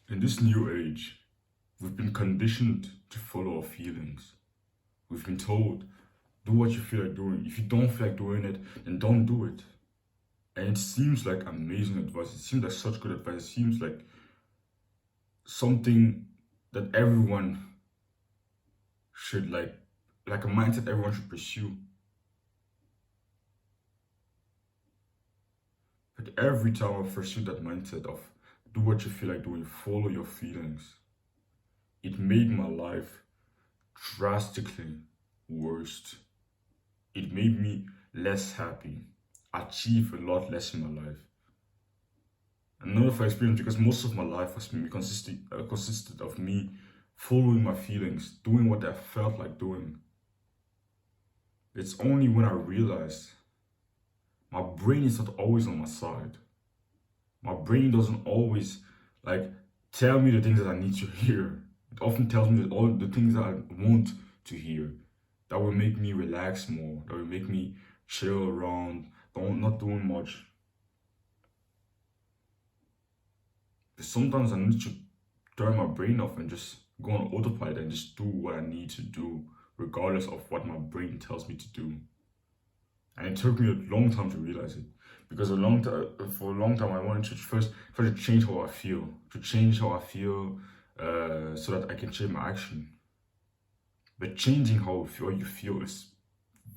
In this new age, we've been conditioned to follow our feelings. We've been told, do what you feel like doing. If you don't feel like doing it, then don't do it. And it seems like amazing advice. It seems like such good advice. It seems like something that everyone should like a mindset everyone should pursue. But every time I pursue that mindset of do what you feel like doing, follow your feelings, it made my life drastically worse. It made me less happy, achieve a lot less in my life. Another for experience because most of my life has been consisted of me following my feelings, doing what I felt like doing. It's only when I realized my brain is not always on my side. My brain doesn't always like tell me the things that I need to hear. It often tells me all the things that I want to hear that will make me relax more, that will make me chill around, not doing much. But sometimes I need to turn my brain off and just go on autopilot and just do what I need to do, regardless of what my brain tells me to do. And it took me a long time to realize it. Because for a long time, I wanted to first try to change how I feel, so that I can change my action. But changing how you feel is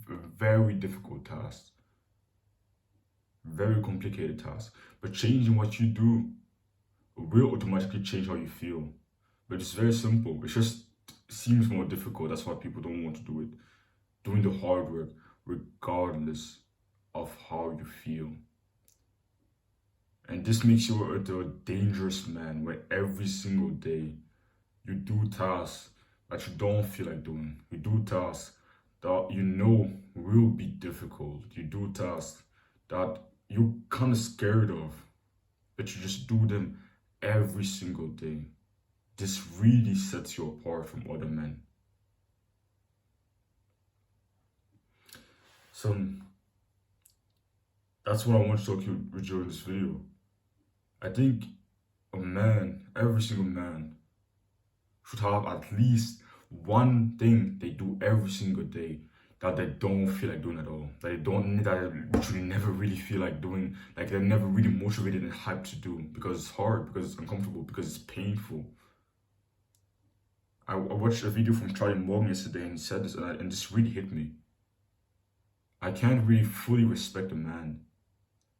a very difficult task, very complicated task. But changing what you do will automatically change how you feel. But it's very simple. It just seems more difficult. That's why people don't want to do it. Doing the hard work, regardless of how you feel. And this makes you a dangerous man where every single day you do tasks that you don't feel like doing. You do tasks that you know will be difficult. You do tasks that you're kind of scared of, but you just do them every single day. This really sets you apart from other men. So that's what I want to talk to you with in this video. I think a man, every single man, should have at least one thing they do every single day that they don't feel like doing at all. That they literally never really feel like doing, like they're never really motivated and hyped to do because it's hard, because it's uncomfortable, because it's painful. I watched a video from Charlie Morgan yesterday and he said this and this really hit me. I can't really fully respect a man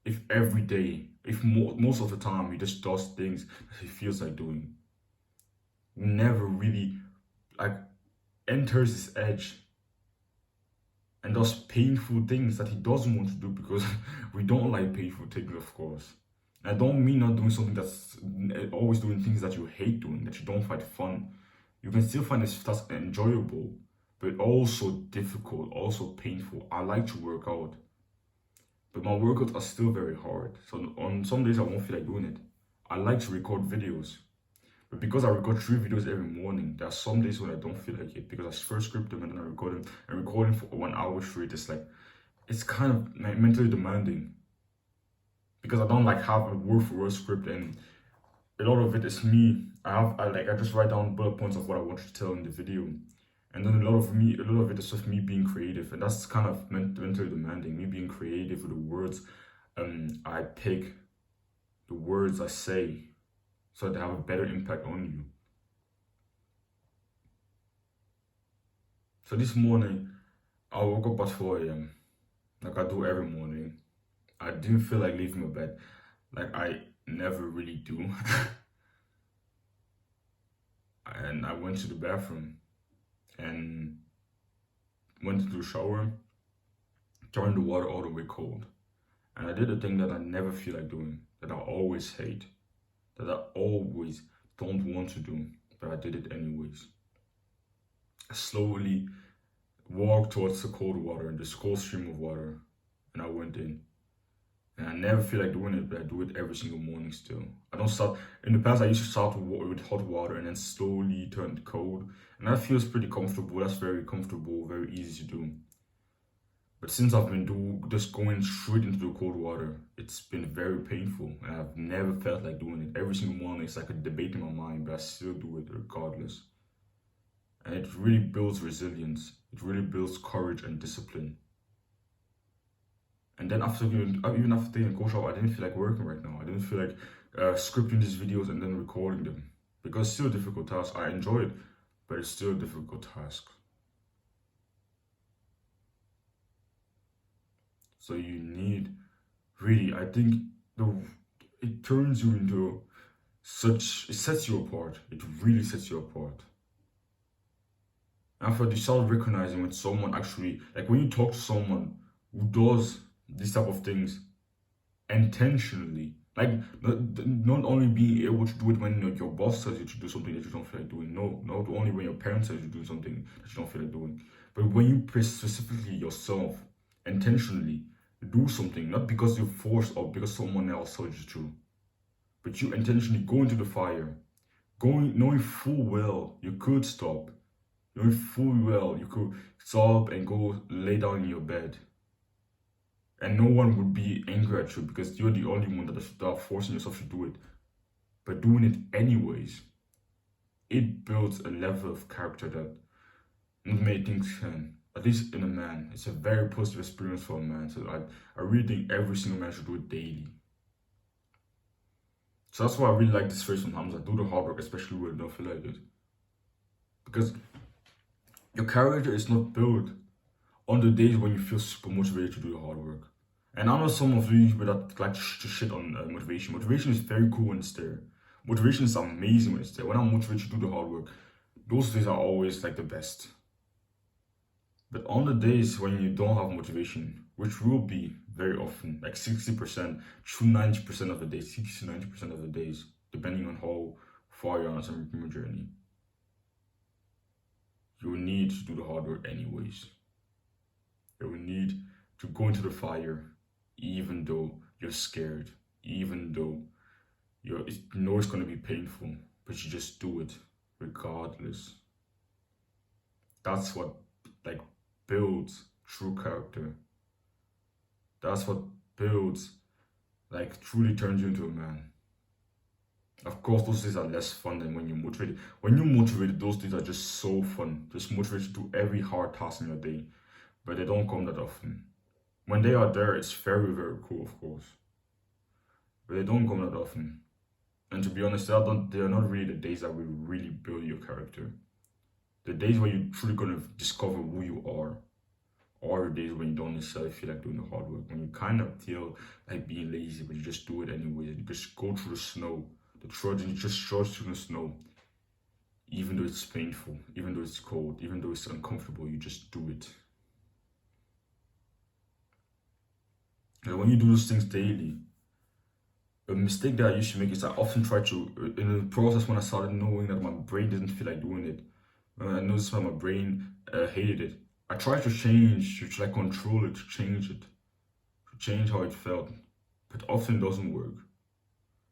if every day, if most of the time he just does things that he feels like doing. Never really like enters his edge and does painful things that he doesn't want to do because we don't like painful things, of course. I don't mean not doing something that's always doing things that you hate doing, that you don't find fun. You can still find this task enjoyable, but also difficult, also painful. I like to work out, but my workouts are still very hard. So on some days I won't feel like doing it. I like to record videos, but because I record 3 videos every morning, there are some days when I don't feel like it because I first script them and then I record them. And recording for 1 hour straight is like, it's kind of mentally demanding because I don't like have a word for word script and a lot of it is me. I just write down bullet points of what I want to tell in the video. And then a lot of it is just me being creative, and that's kind of mentally demanding. Me being creative with the words I pick, the words I say, so that they have a better impact on you. So this morning, I woke up at 4 a.m. like I do every morning. I didn't feel like leaving my bed, like I never really do. And I went to the bathroom and went into the shower, turned the water all the way cold. And I did a thing that I never feel like doing, that I always hate, that I always don't want to do, but I did it anyways. I slowly walked towards the cold water, this cold stream of water, and I went in. And I never feel like doing it, but I do it every single morning still. I don't start, in the past I used to start with hot water and then slowly turn it cold. And that feels pretty comfortable, that's very comfortable, very easy to do. But since I've been just going straight into the cold water, it's been very painful. And I've never felt like doing it. Every single morning, it's like a debate in my mind, but I still do it regardless. And it really builds resilience. It really builds courage and discipline. And then even after taking a cold shower, I didn't feel like working right now. I didn't feel like scripting these videos and then recording them. Because it's still a difficult task. I enjoy it, but it's still a difficult task. So you need, really, I think it turns you into it sets you apart. It really sets you apart. After you start recognizing when someone actually, like when you talk to someone who does these type of things intentionally, like not only being able to do it when your boss tells you to do something that you don't feel like doing, no, not only when your parents tells you to do something that you don't feel like doing, but when you specifically yourself intentionally do something, not because you're forced or because someone else told you to, but you intentionally go into the fire, knowing full well you could stop, knowing full well you could stop and go lay down in your bed. And no one would be angry at you because you're the only one that is forcing yourself to do it. But doing it anyways, it builds a level of character that not many things can. At least in a man. It's a very positive experience for a man. So I really think every single man should do it daily. So that's why I really like this phrase from Hamza. Do the hard work, especially when you don't feel like it. Because your character is not built on the days when you feel super motivated to do the hard work. And I know some of you that like to shit on motivation. Motivation is very cool when it's there. Motivation is amazing when it's there. When I'm motivated to do the hard work, those days are always like the best. But on the days when you don't have motivation, which will be very often, like 60% to 90% of the days, 60 to 90% of the days, depending on how far you're on some journey, you will need to do the hard work anyways. You will need to go into the fire, even though you're scared, even though you know it's going to be painful, but you just do it regardless. That's what like builds true character. That's what builds, like truly turns you into a man. Of course, those days are less fun than when you're motivated. When you're motivated, those days are just so fun. Just motivated to do every hard task in your day. But they don't come that often. When they are there, it's very, very cool, of course. But they don't come that often. And to be honest, they are not really the days that will really build your character. The days where you're truly going to discover who you are the days when you don't necessarily feel like doing the hard work. When you kind of feel like being lazy, but you just do it anyway. You just go through the snow. The trudging, you just trudge through the snow. Even though it's painful, even though it's cold, even though it's uncomfortable, you just do it. And when you do those things daily, a mistake that I used to make is I often try to, in the process when I started knowing that my brain didn't feel like doing it, I noticed that my brain hated it. I tried to change, to like control it, to change it, to change how it felt, but often it doesn't work.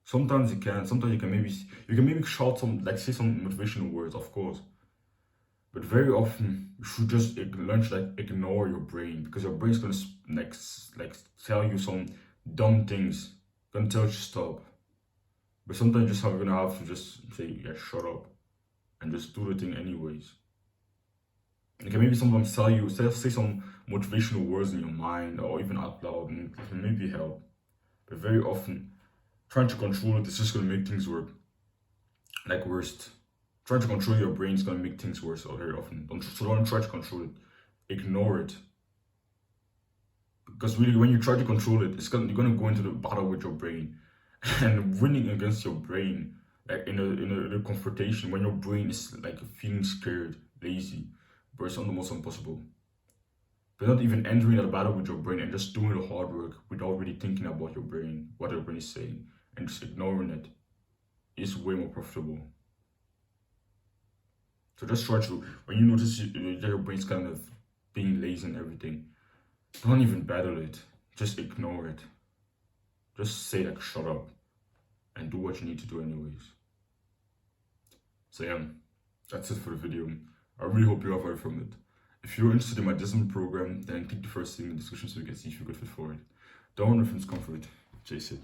Sometimes you can, sometimes you can maybe shout some, like say some motivational words, of course. But very often you should just learn to like ignore your brain, because your brain's gonna like tell you some dumb things, gonna tell you to stop. But sometimes you just gonna have to just say, yeah, shut up, and just do the thing anyways. You can maybe sometimes say some motivational words in your mind or even out loud, and it can maybe help. But very often, trying to control it is just gonna make things work like worst. Trying to control your brain is gonna make things worse very often. Don't try to control it. Ignore it. Because really, when you try to control it, you're gonna go into the battle with your brain, and winning against your brain, like in a confrontation, when your brain is like feeling scared, lazy, but it's almost impossible. But not even entering that battle with your brain and just doing the hard work without really thinking about your brain, what your brain is saying, and just ignoring it is way more profitable. So just try to, when you notice your brain's kind of being lazy and everything, don't even battle it. Just ignore it. Just say like, shut up, and do what you need to do anyways. So yeah, that's it for the video. I really hope you have heard from it. If you're interested in my discipline program, then click the first thing in the description so you can see if you're good fit for it. Don't reference comfort, chase it.